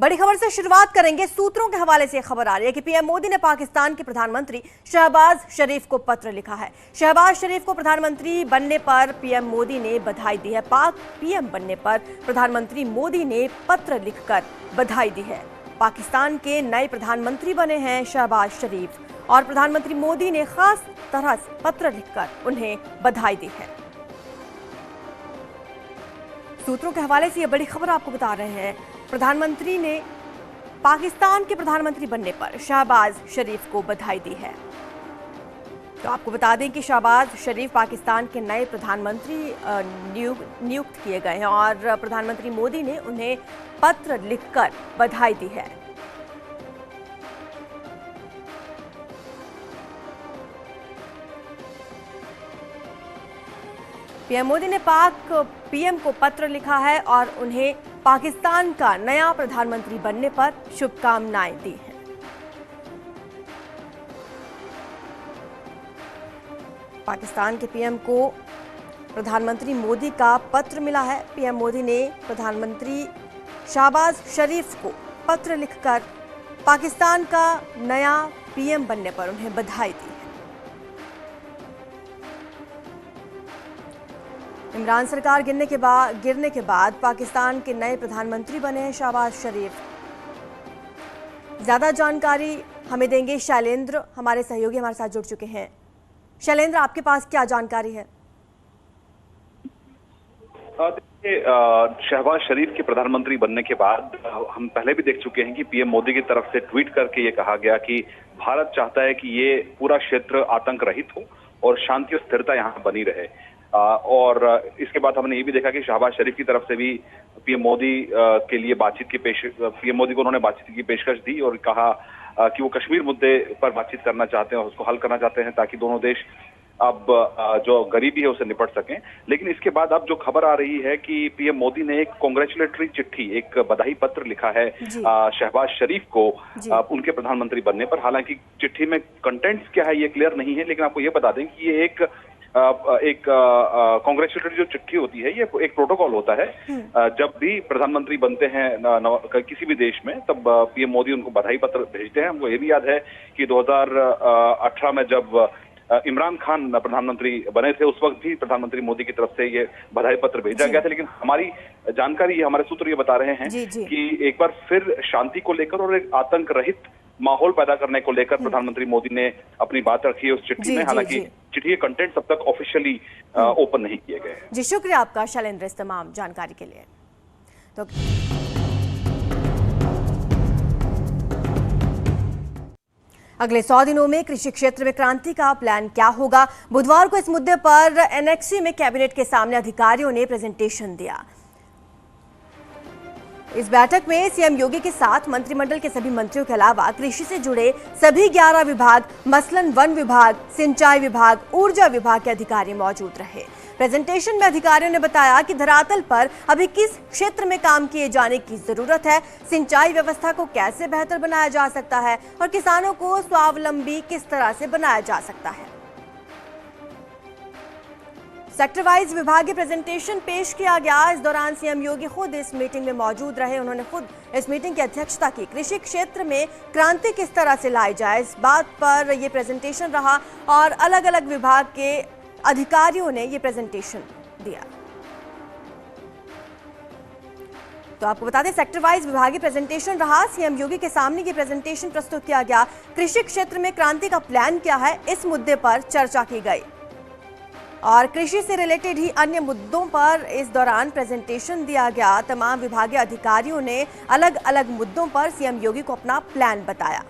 बड़ी खबर से शुरुआत करेंगे। सूत्रों के हवाले से खबर आ रही है कि पीएम मोदी ने पाकिस्तान के प्रधानमंत्री शहबाज शरीफ को पत्र लिखा है। शहबाज शरीफ को प्रधानमंत्री बनने पर पीएम मोदी ने बधाई दी है। पाक पीएम बनने पर प्रधानमंत्री मोदी ने पत्र लिखकर बधाई दी है। पाकिस्तान के नए प्रधानमंत्री बने हैं शहबाज शरीफ और प्रधानमंत्री मोदी ने खास तरह से पत्र लिखकर उन्हें बधाई दी है। सूत्रों के हवाले से यह बड़ी खबर आपको बता रहे हैं। प्रधानमंत्री ने पाकिस्तान के प्रधानमंत्री बनने पर शहबाज शरीफ को बधाई दी है। तो आपको बता दें कि शहबाज शरीफ पाकिस्तान के नए प्रधानमंत्री नियुक्त किए गए हैं और प्रधानमंत्री मोदी ने उन्हें पत्र लिखकर बधाई दी है। पीएम मोदी ने पाक पीएम को पत्र लिखा है और उन्हें पाकिस्तान का नया प्रधानमंत्री बनने पर शुभकामनाएं दी हैं। पाकिस्तान के पीएम को प्रधानमंत्री मोदी का पत्र मिला है। पीएम मोदी ने प्रधानमंत्री शहबाज शरीफ को पत्र लिखकर पाकिस्तान का नया पीएम बनने पर उन्हें बधाई दी है। इमरान सरकार गिरने के बाद पाकिस्तान के नए प्रधानमंत्री बने हैं शहबाज शरीफ। ज्यादा जानकारी हमें देंगे शैलेंद्र, हमारे सहयोगी हमारे साथ जुड़ चुके हैं। शैलेंद्र, आपके पास क्या जानकारी है? देखिए, शहबाज शरीफ के प्रधानमंत्री बनने के बाद हम पहले भी देख चुके हैं कि पीएम मोदी की तरफ से ट्वीट करके ये कहा गया कि भारत चाहता है कि ये पूरा क्षेत्र आतंक रहित हो और शांति और स्थिरता यहाँ बनी रहे। और इसके बाद हमने ये भी देखा कि शहबाज शरीफ की तरफ से भी पीएम मोदी के लिए पीएम मोदी को उन्होंने बातचीत की पेशकश दी और कहा कि वो कश्मीर मुद्दे पर बातचीत करना चाहते हैं और उसको हल करना चाहते हैं ताकि दोनों देश अब जो गरीबी है उसे निपट सकें। लेकिन इसके बाद अब जो खबर आ रही है कि पीएम मोदी ने एक कांग्रेचुलेटरी चिट्ठी, एक बधाई पत्र लिखा है शहबाज शरीफ को उनके प्रधानमंत्री बनने पर। हालांकि चिट्ठी में कंटेंट्स क्या है ये क्लियर नहीं है, लेकिन आपको ये बता दें कि ये एक कांग्रेचुलेटरी जो चिट्ठी होती है ये एक प्रोटोकॉल होता है। जब भी प्रधानमंत्री बनते हैं किसी भी देश में तब पीएम मोदी उनको बधाई पत्र भेजते हैं। हमको ये भी याद है कि 2018 में जब इमरान खान प्रधानमंत्री बने थे उस वक्त भी प्रधानमंत्री मोदी की तरफ से ये बधाई पत्र भेजा गया था। लेकिन हमारी जानकारी, हमारे सूत्र ये बता रहे हैं कि एक बार फिर शांति को लेकर और एक आतंक रहित माहौल पैदा करने को लेकर प्रधानमंत्री मोदी ने अपनी बात रखी है उस चिट्ठी में। हालांकि चिट्ठी के कंटेंट अब तक ऑफिशियली ओपन नहीं किए गए। जी, शुक्रिया आपका शैलेंद्र इस तमाम जानकारी के लिए। तो अगले 100 दिनों में कृषि क्षेत्र में क्रांति का प्लान क्या होगा? बुधवार को इस मुद्दे पर एनेक्सी में कैबिनेट के सामने अधिकारियों ने प्रेजेंटेशन दिया। इस बैठक में सीएम योगी के साथ मंत्रिमंडल के सभी मंत्रियों के अलावा कृषि से जुड़े सभी 11 विभाग, मसलन वन विभाग, सिंचाई विभाग, ऊर्जा विभाग के अधिकारी मौजूद रहे। प्रेजेंटेशन में अधिकारियों ने बताया कि धरातल पर अभी किस क्षेत्र में काम किए जाने की जरूरत है, सिंचाई व्यवस्था को कैसे बेहतर बनाया जा सकता है और किसानों को स्वावलंबी किस तरह से बनाया जा सकता है। सेक्टर वाइज विभागीय प्रेजेंटेशन पेश किया गया। इस दौरान सीएम योगी खुद इस मीटिंग में मौजूद रहे। उन्होंने खुद इस मीटिंग की अध्यक्षता की। कृषि क्षेत्र में क्रांति किस तरह से लाई जाए, इस बात पर यह प्रेजेंटेशन रहा और अलग अलग विभाग के अधिकारियों ने यह प्रेजेंटेशन दिया। तो आपको बता दें, सेक्टर वाइज विभागीय प्रेजेंटेशन रहा। सीएम योगी के सामने ये प्रेजेंटेशन प्रस्तुत किया गया। कृषि क्षेत्र में क्रांति का प्लान क्या है, इस मुद्दे पर चर्चा की गई और कृषि से रिलेटेड ही अन्य मुद्दों पर इस दौरान प्रेजेंटेशन दिया गया। तमाम विभागीय अधिकारियों ने अलग अलग मुद्दों पर सीएम योगी को अपना प्लान बताया।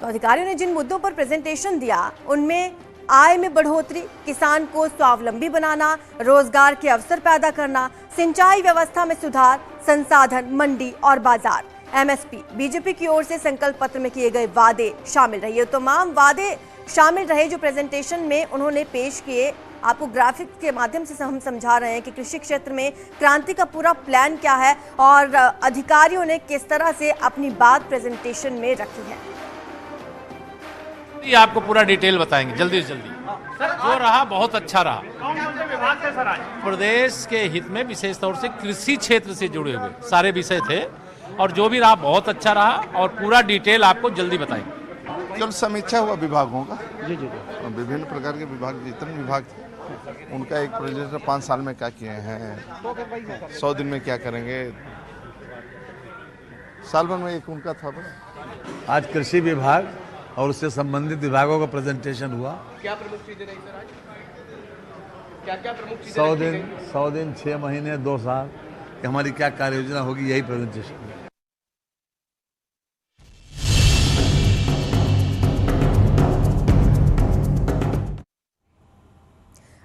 तो अधिकारियों ने जिन मुद्दों पर प्रेजेंटेशन दिया उनमें आय में बढ़ोतरी, किसान को स्वावलंबी बनाना, रोजगार के अवसर पैदा करना, सिंचाई व्यवस्था में सुधार, संसाधन, मंडी और बाजार, एमएसपी, बीजेपी की ओर से संकल्प पत्र में किए गए वादे शामिल रहे। तमाम वादे शामिल रहे जो प्रेजेंटेशन में उन्होंने पेश किए। आपको ग्राफिक के माध्यम से हम समझा रहे हैं कि कृषि क्षेत्र में क्रांति का पूरा प्लान क्या है और अधिकारियों ने किस तरह से अपनी बात प्रेजेंटेशन में रखी है। ये आपको पूरा डिटेल बताएंगे जल्दी से जल्दी। जो रहा बहुत अच्छा रहा। कौन कौन से विभाग से सर आए? प्रदेश के हित में विशेष तौर से कृषि क्षेत्र से जुड़े हुए सारे विषय थे और जो भी रहा बहुत अच्छा रहा और पूरा डिटेल आपको जल्दी बताएंगे। केवल समीक्षा हुआ विभागों का। जी जी जी। विभिन्न प्रकार के विभाग, जितने विभाग थे उनका एक प्रेजेंटेशन 5 साल में क्या किए हैं, 100 दिन में क्या करेंगे, साल भर में एक उनका था। आज कृषि विभाग और उससे संबंधित विभागों का प्रेजेंटेशन हुआ। क्या प्रमुख चीजें रही सर आज? क्या प्रमुख चीजें? 100 दिन 6 महीने 2 साल कि हमारी क्या कार्य योजना होगी, यही प्रेजेंटेशन है।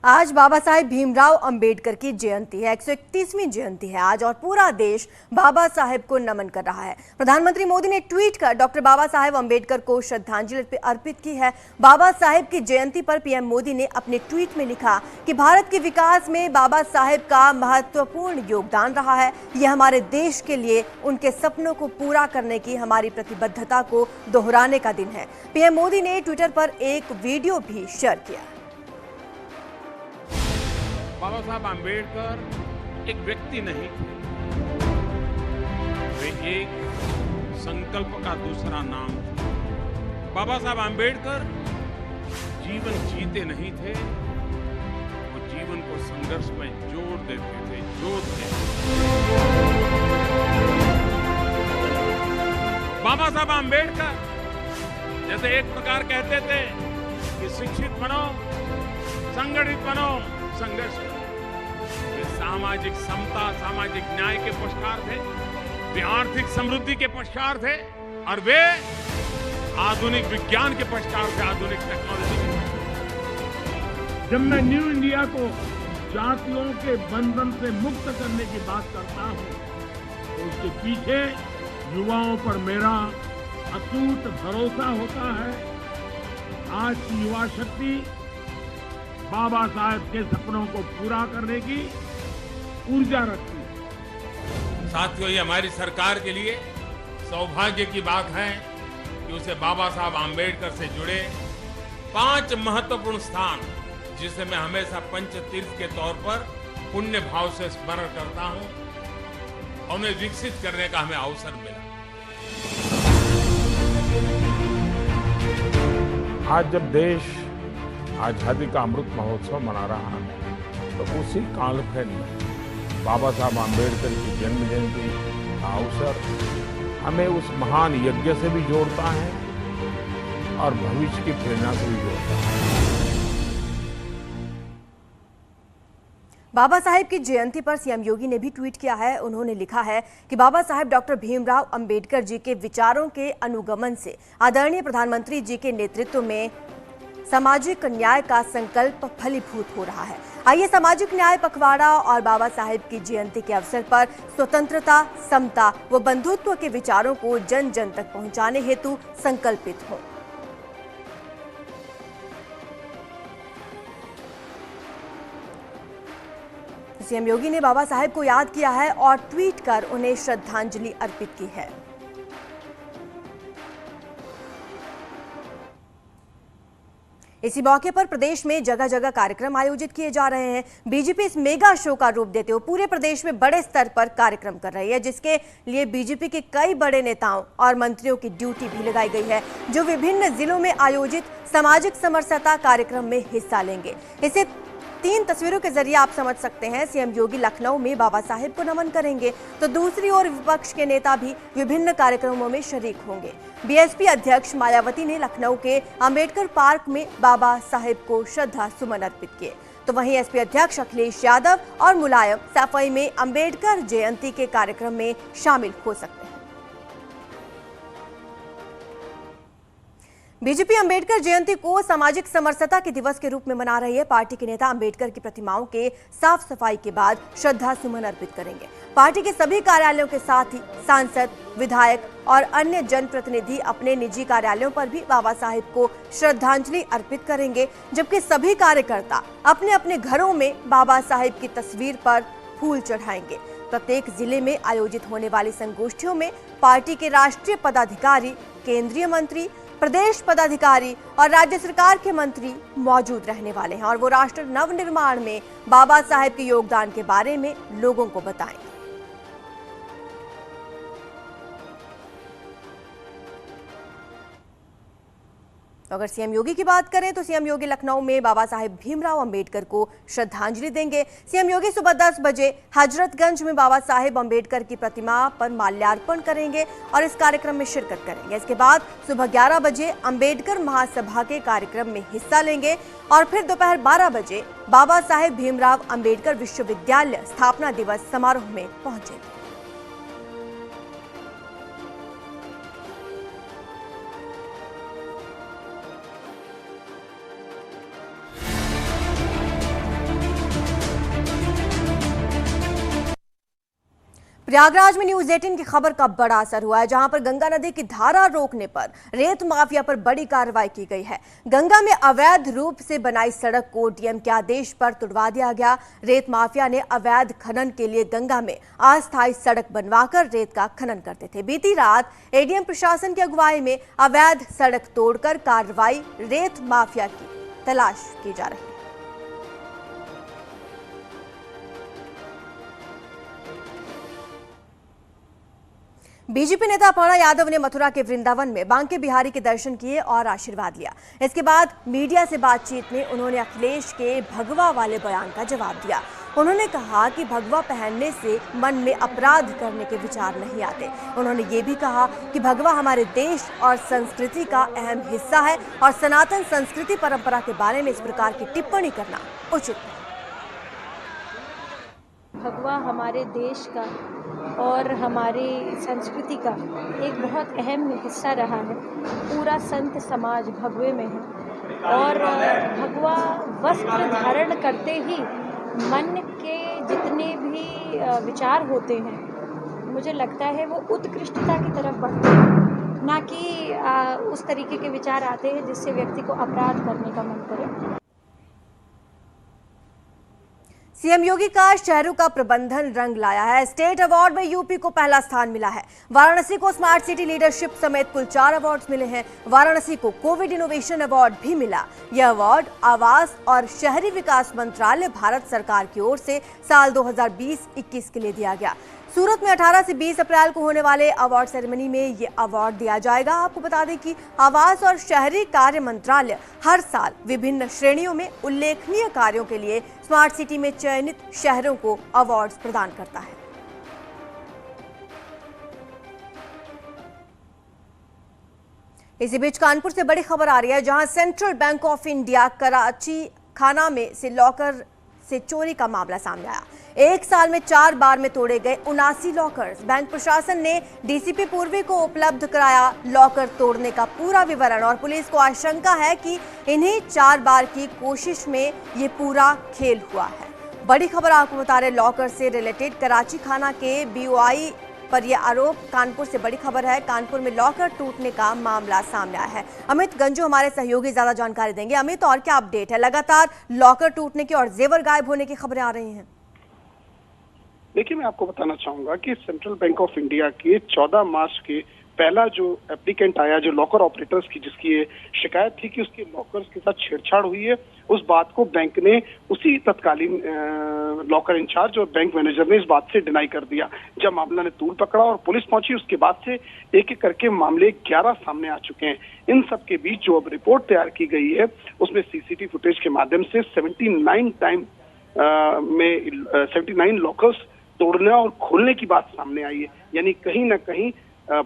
आज बाबा साहेब भीमराव अंबेडकर की जयंती है, 131वीं जयंती है आज और पूरा देश बाबा साहेब को नमन कर रहा है। प्रधानमंत्री मोदी ने ट्वीट कर डॉक्टर बाबा साहेब अंबेडकर को श्रद्धांजलि अर्पित की है। बाबा साहेब की जयंती पर पीएम मोदी ने अपने ट्वीट में लिखा कि भारत के विकास में बाबा साहेब का महत्वपूर्ण योगदान रहा है। यह हमारे देश के लिए उनके सपनों को पूरा करने की हमारी प्रतिबद्धता को दोहराने का दिन है। पीएम मोदी ने ट्विटर पर एक वीडियो भी शेयर किया। बाबा साहब आम्बेडकर एक व्यक्ति नहीं थे, वे एक संकल्प का दूसरा नाम थे। बाबा साहब आम्बेडकर जीवन जीते नहीं थे, वो जीवन को संघर्ष में जोड़ देते थे, जोड़ते थे। बाबा साहब आम्बेडकर जैसे एक प्रकार कहते थे कि शिक्षित बनो, संगठित बनो, संघर्ष करो। वे सामाजिक समता, सामाजिक न्याय के पक्षकार थे, वे आर्थिक समृद्धि के पक्षकार थे और वे आधुनिक विज्ञान के पक्षकार थे, आधुनिक टेक्नोलॉजी के पक्षकार। जब मैं न्यू इंडिया को जातियों के बंधन से मुक्त करने की बात करता हूं तो उसके पीछे युवाओं पर मेरा अटूट भरोसा होता है। आज की युवा शक्ति बाबा साहेब के सपनों को पूरा करने की ऊर्जा रखती है। साथियों, ये हमारी सरकार के लिए सौभाग्य की बात है कि उसे बाबा साहब आम्बेडकर से जुड़े 5 महत्वपूर्ण स्थान, जिसे मैं हमेशा पंच तीर्थ के तौर पर पुण्य भाव से स्मरण करता हूं, और उन्हें विकसित करने का हमें अवसर मिला। आज जब देश आजादी का अमृत महोत्सव मना रहा है तो उसी कालखंड में बाबा साहब आम्बेडकर की जन्म जयंती का अवसर हमें उस महान यज्ञ से भी जोड़ता है और भविष्य की प्रेरणा से भी जोड़ता है। बाबा साहेब की जयंती पर सीएम योगी ने भी ट्वीट किया है। उन्होंने लिखा है कि बाबा साहेब डॉक्टर भीमराव अंबेडकर जी के विचारों के अनुगमन से आदरणीय प्रधानमंत्री जी के नेतृत्व में सामाजिक न्याय का संकल्प फलीभूत हो रहा है। आइए सामाजिक न्याय पखवाड़ा और बाबा साहेब की जयंती के अवसर पर स्वतंत्रता, समता व बंधुत्व के विचारों को जन जन तक पहुंचाने हेतु संकल्पित हों। सीएम योगी ने बाबा साहेब को याद किया है और ट्वीट कर उन्हें श्रद्धांजलि अर्पित की है। इसी मौके पर प्रदेश में जगह जगह कार्यक्रम आयोजित किए जा रहे हैं। बीजेपी इस मेगा शो का रूप देते हुए पूरे प्रदेश में बड़े स्तर पर कार्यक्रम कर रही है, जिसके लिए बीजेपी के कई बड़े नेताओं और मंत्रियों की ड्यूटी भी लगाई गई है, जो विभिन्न जिलों में आयोजित सामाजिक समरसता कार्यक्रम में हिस्सा लेंगे। इसे 3 तस्वीरों के जरिए आप समझ सकते हैं। सीएम योगी लखनऊ में बाबा साहेब को नमन करेंगे तो दूसरी ओर विपक्ष के नेता भी विभिन्न कार्यक्रमों में शरीक होंगे। बीएसपी अध्यक्ष मायावती ने लखनऊ के अंबेडकर पार्क में बाबा साहेब को श्रद्धा सुमन अर्पित किए, तो वहीं एसपी अध्यक्ष अखिलेश यादव और मुलायम सफाई में अंबेडकर जयंती के कार्यक्रम में शामिल हो सकते हैं। बीजेपी अंबेडकर जयंती को सामाजिक समरसता के दिवस के रूप में मना रही है। पार्टी के नेता अंबेडकर की प्रतिमाओं के साफ सफाई के बाद श्रद्धा सुमन अर्पित करेंगे। पार्टी के सभी कार्यालयों के साथ ही सांसद, विधायक और अन्य जनप्रतिनिधि अपने निजी कार्यालयों पर भी बाबा साहेब को श्रद्धांजलि अर्पित करेंगे, जबकि सभी कार्यकर्ता अपने अपने घरों में बाबा साहेब की तस्वीर पर फूल चढ़ाएंगे। प्रत्येक जिले में आयोजित होने वाली संगोष्ठियों में पार्टी के राष्ट्रीय पदाधिकारी, केंद्रीय मंत्री, प्रदेश पदाधिकारी और राज्य सरकार के मंत्री मौजूद रहने वाले हैं और वो राष्ट्र नवनिर्माण में बाबा साहेब के योगदान के बारे में लोगों को बताएंगे। तो अगर सीएम योगी की बात करें तो सीएम योगी लखनऊ में बाबा साहेब भीमराव अंबेडकर को श्रद्धांजलि देंगे। सीएम योगी सुबह 10 बजे हजरतगंज में बाबा साहेब अंबेडकर की प्रतिमा पर माल्यार्पण करेंगे और इस कार्यक्रम में शिरकत करेंगे। इसके बाद सुबह 11 बजे अंबेडकर महासभा के कार्यक्रम में हिस्सा लेंगे और फिर दोपहर 12 बजे बाबा साहेब भीमराव अंबेडकर विश्वविद्यालय स्थापना दिवस समारोह में पहुंचेंगे। प्रयागराज में न्यूज 18 की खबर का बड़ा असर हुआ है, जहां पर गंगा नदी की धारा रोकने पर रेत माफिया पर बड़ी कार्रवाई की गई है। गंगा में अवैध रूप से बनाई सड़क को डीएम के आदेश पर तुड़वा दिया गया। रेत माफिया ने अवैध खनन के लिए गंगा में अस्थायी सड़क बनवाकर रेत का खनन करते थे। बीती रात एडीएम प्रशासन की अगुवाई में अवैध सड़क तोड़कर कार्रवाई रेत माफिया की तलाश की जा रही है। बीजेपी नेता अपर्णा यादव ने मथुरा के वृंदावन में बांके बिहारी के दर्शन किए और आशीर्वाद लिया। इसके बाद मीडिया से बातचीत में उन्होंने अखिलेश के भगवा वाले बयान का जवाब दिया। उन्होंने कहा कि भगवा पहनने से मन में अपराध करने के विचार नहीं आते। उन्होंने ये भी कहा कि भगवा हमारे देश और संस्कृति का अहम हिस्सा है और सनातन संस्कृति परंपरा के बारे में इस प्रकार की टिप्पणी करना उचित नहीं। भगवा हमारे देश का और हमारी संस्कृति का एक बहुत अहम हिस्सा रहा है। पूरा संत समाज भगवे में है और भगवा वस्त्र धारण करते ही मन के जितने भी विचार होते हैं, मुझे लगता है वो उत्कृष्टता की तरफ बढ़ते हैं, ना कि उस तरीके के विचार आते हैं जिससे व्यक्ति को अपराध करने का मन करे। सीएम योगी का शहरों का प्रबंधन रंग लाया है। स्टेट अवार्ड में यूपी को पहला स्थान मिला है। वाराणसी को स्मार्ट सिटी लीडरशिप समेत कुल 4 अवार्ड्स मिले हैं। वाराणसी को कोविड इनोवेशन अवार्ड भी मिला। यह अवार्ड आवास और शहरी विकास मंत्रालय भारत सरकार की ओर से साल 2020-21 के लिए दिया गया। सूरत में 18 से 20 अप्रैल को होने वाले अवार्ड सेरेमनी में ये अवार्ड दिया जाएगा। आपको बता दें कि आवास और शहरी कार्य मंत्रालय हर साल विभिन्न श्रेणियों में उल्लेखनीय कार्यों के लिए स्मार्ट सिटी में चयनित शहरों को अवार्ड्स प्रदान करता है। इसी बीच कानपुर से बड़ी खबर आ रही है, जहां central bank of India Karachi खाना में से लॉकर से चोरी का मामला सामने आया। एक साल में 4 बार में तोड़े गए 79 लॉकर्स। बैंक प्रशासन ने डीसीपी पूर्वी को उपलब्ध कराया लॉकर तोड़ने का पूरा विवरण और पुलिस को आशंका है कि इन्हीं 4 बार की कोशिश में ये पूरा खेल हुआ है। बड़ी खबर आपको बता रहे, लॉकर से रिलेटेड कराची खाना के बीओआई पर यह आरोप। कानपुर से बड़ी खबर है, कानपुर में लॉकर टूटने का मामला सामने आया है। अमित गंजू हमारे सहयोगी ज्यादा जानकारी देंगे। अमित, और क्या अपडेट है? लगातार लॉकर टूटने की और जेवर गायब होने की खबरें आ रही हैं। देखिए, मैं आपको बताना चाहूंगा कि सेंट्रल बैंक ऑफ इंडिया के 14 मार्च के पहला जो एप्लीकेंट आया, जो लॉकर ऑपरेटर्स की, जिसकी ये शिकायत थी कि उसके लॉकर्स के साथ छेड़छाड़ हुई है, उस बात को बैंक ने उसी तत्कालीन लॉकर इंचार्ज और बैंक मैनेजर ने इस बात से डिनाई कर दिया। जब मामला ने तूल पकड़ा और पुलिस पहुंची, उसके बाद से एक एक करके मामले 11 सामने आ चुके हैं। इन सब के बीच जो अब रिपोर्ट तैयार की गई है, उसमें सीसीटीवी फुटेज के माध्यम से 79 लॉकर्स तोड़ने और खोलने की बात सामने आई है। यानी कहीं ना कहीं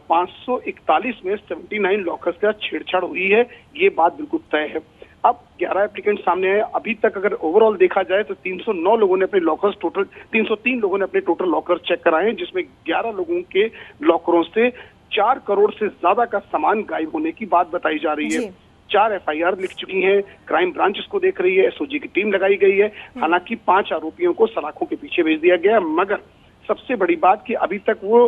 541 में 79 लॉकर्स का छेड़छाड़ हुई है, ये बात बिल्कुल तय है। अब 11 एप्लीकेंट सामने आए। अभी तक अगर ओवरऑल देखा जाए तो 309 लोगों ने अपने लॉकर्स, टोटल 303 लोगों ने अपने टोटल लॉकर्स चेक कराए, जिसमें 11 लोगों के लॉकरों से 4 करोड़ से ज्यादा का सामान गायब होने की बात बताई जा रही है। 4 एफआईआर लिख चुकी हैं, क्राइम ब्रांच इसको देख रही है, एसओजी की टीम लगाई गई है। हालांकि 5 आरोपियों को सलाखों के पीछे भेज दिया गया, मगर सबसे बड़ी बात कि अभी तक वो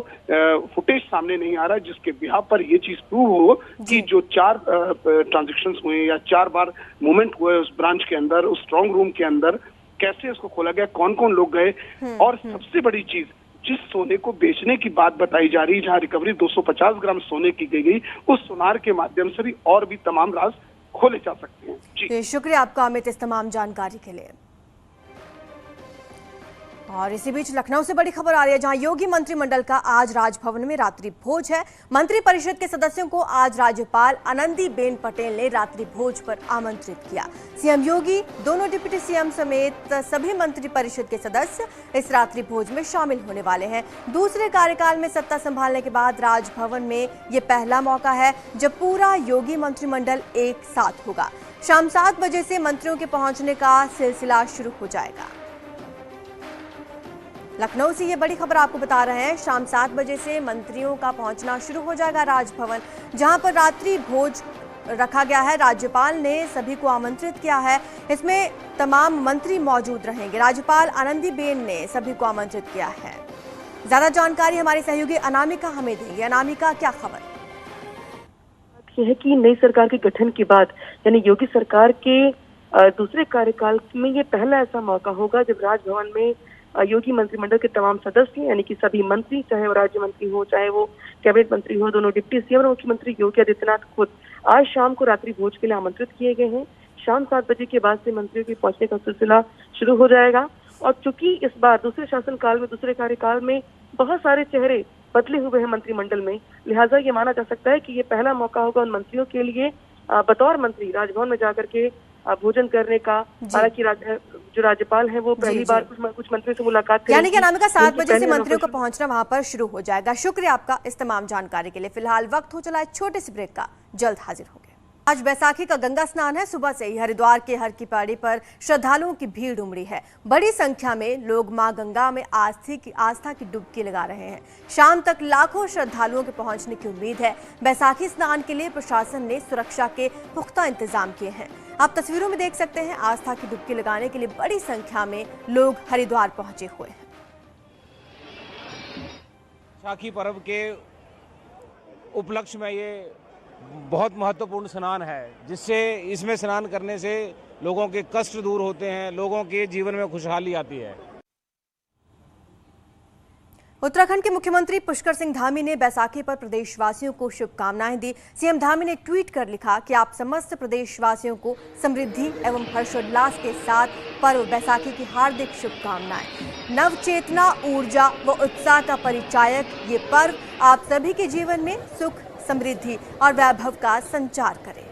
फुटेज सामने नहीं आ रहा जिसके बिहाफ पर ये चीज प्रूव हो कि जो 4 ट्रांजैक्शंस हुए या 4 बार मूवमेंट हुए उस ब्रांच के अंदर, उस स्ट्रॉन्ग रूम के अंदर, कैसे उसको खोला गया, कौन कौन लोग गए, और सबसे बड़ी चीज जिस सोने को बेचने की बात बताई जा रही, जहां रिकवरी 250 ग्राम सोने की गई, उस सुनार के माध्यम से भी और भी तमाम राज खोले जा सकते हैं। जी शुक्रिया आपका अमित इस तमाम जानकारी के लिए। और इसी बीच लखनऊ से बड़ी खबर आ रही है, जहां योगी मंत्रिमंडल का आज राजभवन में रात्रि भोज है। मंत्री परिषद के सदस्यों को आज राज्यपाल आनंदीबेन पटेल ने रात्रि भोज पर आमंत्रित किया। सीएम योगी, दोनों डिप्टी सीएम समेत सभी मंत्री परिषद के सदस्य इस रात्रि भोज में शामिल होने वाले हैं। दूसरे कार्यकाल में सत्ता संभालने के बाद राजभवन में ये पहला मौका है जब पूरा योगी मंत्रिमंडल एक साथ होगा। शाम 7 बजे से मंत्रियों के पहुंचने का सिलसिला शुरू हो जाएगा। लखनऊ से ये बड़ी खबर आपको बता रहे हैं, शाम 7 बजे से मंत्रियों का पहुंचना शुरू हो जाएगा राजभवन, जहां पर रात्रि भोज रखा गया है। राज्यपाल ने सभी को आमंत्रित किया है, इसमें तमाम मंत्री मौजूद रहेंगे। राज्यपाल आनंदीबेन ने सभी को आमंत्रित किया है। ज्यादा जानकारी हमारी सहयोगी अनामिका हमें देंगी। अनामिका, क्या खबर यह है कि नई सरकार के गठन के बाद यानी योगी सरकार के दूसरे कार्यकाल में ये पहला ऐसा मौका होगा जब राजभवन में योगी मंत्रिमंडल के तमाम सदस्य यानी कि सभी मंत्री, चाहे वो राज्य मंत्री हो, चाहे वो कैबिनेट मंत्री हो, दोनों डिप्टी सीएम और मुख्यमंत्री योगी आदित्यनाथ खुद आज शाम को रात्रि भोज के लिए आमंत्रित किए गए हैं। शाम 7 बजे के बाद से मंत्रियों के पहुंचने का सिलसिला शुरू हो जाएगा। और चूंकि इस बार दूसरे शासनकाल में, दूसरे कार्यकाल में बहुत सारे चेहरे बदले हुए हैं मंत्रिमंडल में, लिहाजा ये माना जा सकता है कि ये पहला मौका होगा उन मंत्रियों के लिए बतौर मंत्री राजभवन में जाकर के भोजन करने का। हालांकि जो राज्यपाल हैं वो पहली बार कुछ मंत्रियों से मुलाकात करेंगे, यानी कि अनामिका 7 बजे से मंत्रियों का पहुंचना वहां पर शुरू हो जाएगा। शुक्रिया आपका इस तमाम जानकारी के लिए। फिलहाल वक्त हो चला है छोटे से ब्रेक का, जल्द हाजिर होंगे। आज बैसाखी का गंगा स्नान है। सुबह से ही हरिद्वार के हर की पहाड़ी पर श्रद्धालुओं की भीड़ उमड़ी है। बड़ी संख्या में लोग मां गंगा में आस्था की डुबकी लगा रहे हैं। शाम तक लाखों श्रद्धालुओं के पहुंचने की उम्मीद है। बैसाखी स्नान के लिए प्रशासन ने सुरक्षा के पुख्ता इंतजाम किए हैं। आप तस्वीरों में देख सकते हैं, आस्था की डुबकी लगाने के लिए बड़ी संख्या में लोग हरिद्वार पहुंचे हुए हैं। बैसाखी पर्व के उपलक्ष्य में ये बहुत महत्वपूर्ण स्नान है, जिससे इसमें स्नान करने से लोगों के कष्ट दूर होते हैं, लोगों के जीवन में खुशहाली आती है। उत्तराखंड के मुख्यमंत्री पुष्कर सिंह धामी ने बैसाखी पर प्रदेशवासियों को शुभकामनाएं दी। सीएम धामी ने ट्वीट कर लिखा कि आप समस्त प्रदेशवासियों को समृद्धि एवं हर्षोल्लास के साथ पर्व बैसाखी की हार्दिक शुभकामनाएं। नव चेतना, ऊर्जा व उत्साह का परिचायक ये पर्व आप सभी के जीवन में सुख, समृद्धि और वैभव का संचार करे।